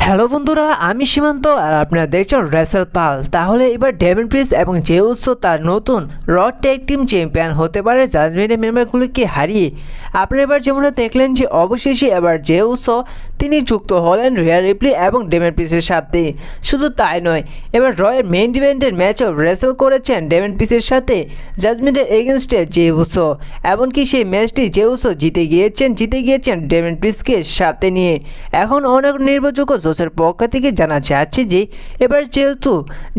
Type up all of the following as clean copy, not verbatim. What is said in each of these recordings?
Hello বন্ধুরা, আমি সীমান্ত আর আপনারা দেখছেন রেসেল পাল। তাহলে এবার ডেভিন প্রিন্স এবং জে উসো তার নতুন র ট্যাগ টিম চ্যাম্পিয়ন হতে পারে জাজমেন্টের মেম্বারগুলিকে হারিয়ে। আপনারা এবার যেমনটা দেখলেন যে অবশেষে এবার জে উসো তিনি যুক্ত হলেন রিয়া রিপ্লি এবং ডেভিন প্রিন্সের সাথে। শুধু তাই নয়, এবার রয়ের মেইন ইভেন্টের ম্যাচও রেসেল করেছেন ডেভিন প্রিন্সের সাথে জাজমেন্টের এগেনস্টে জে উসো। এমনকি সেই ম্যাচটি জে উসো জিতে গিয়েছেন ডেভিন প্রিন্সকে সাথে নিয়ে। এখন অনেক নির্ভরযোগ্য সোর্সের পক্ষ থেকে জানা যাচ্ছে যে এবার যেহেতু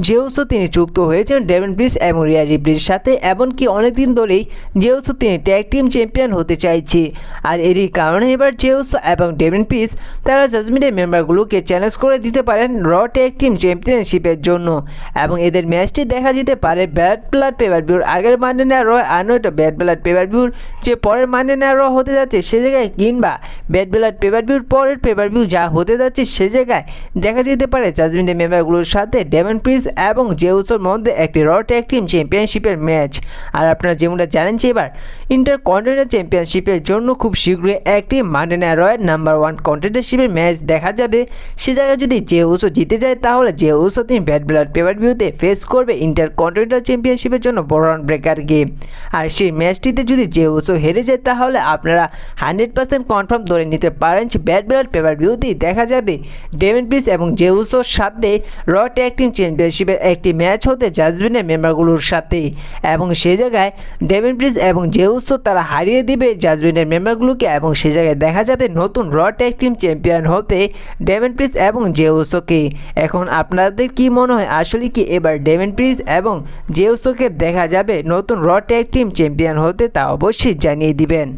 জে উসো তিনি যুক্ত হয়েছেন ডেভিন প্রিন্স এবং রিয়া রিপ্লির সাথে, এমনকি অনেকদিন ধরেই জে উসো তিনি ট্যাগ টিম চ্যাম্পিয়ন হতে চাইছে। আর এরই কারণে এবার জে উসো এবং ডেভিন প্রিন্স তারা জাজমেন্টের মেম্বারগুলোকে চ্যালেঞ্জ করে দিতে পারেন র ট্যাগ টিম চ্যাম্পিয়নশিপের জন্য। এবং এদের ম্যাচটি দেখা যেতে পারে ব্যাড ব্লাড পেপার ভিউর আগের মানডে নাইট র, আর নয়তো ব্যাড ব্লাড পেপার ভিউর যে পরের মানডে নাইট র হতে যাচ্ছে সে জায়গায়, কিংবা ব্যাড ব্লাড পেপার ভিউর পরের পেপার ভিউ যা হতে যাচ্ছে সে জায়গায় দেখা যেতে পারে জাজমেন্টের মেম্বারগুলোর সাথে ডেভিন প্রিন্স এবং জে উসোর মধ্যে একটি র ট্যাগ টিম চ্যাম্পিয়নশিপের ম্যাচ। আর আপনারা যেমনটা জানেন যে এবার ইন্টারকন্টিনেন্টাল চ্যাম্পিয়নশিপের জন্য খুব শীঘ্রই একটি মানডে নাইট রয়ের নাম্বার 1 কন্টেন্ডারশিপের ম্যাচ দেখা যাবে। সে জায়গায় যদি জে উসো জিতে যায় তাহলে জে উসো তিনি ব্যাড ব্লাড পেপার ভিউতে ফেস করবে ইন্টারকন্টিনেন্টাল চ্যাম্পিয়নশিপের জন্য ব্রন ব্রেকারকে। আর সেই ম্যাচটিতে যদি জে উসো হেরে যায় তাহলে আপনারা 100% কনফার্ম ধরে নিতে পারেন যে ব্যাড ব্লাড পেপার ভিউতেই দেখা যাবে ডেভিন প্রিন্স এবং জে উসোর সাথে র ট্যাগ টিম চ্যাম্পিয়নশিপের একটি ম্যাচ হতে জাজমেন্টের মেম্বারগুলোর সাথে। এবং সে জায়গায় ডেভিন প্রিন্স এবং জে উসো তারা হারিয়ে দিবে জাজমেন্টের মেম্বারগুলোকে, এবং সে জায়গায় দেখা যাবে নতুন র ট্যাগ টিম চ্যাম্পিয়ন হতে ডেভিন প্রিন্স এবং জে উসোকে। এখন আপনাদের কি মনে হয়, আসলে কি এবার ডেভিন প্রিন্স এবং জে উসোকে দেখা যাবে নতুন র ট্যাগ টিম চ্যাম্পিয়ন হতে? তা অবশ্যই জানিয়ে দিবেন।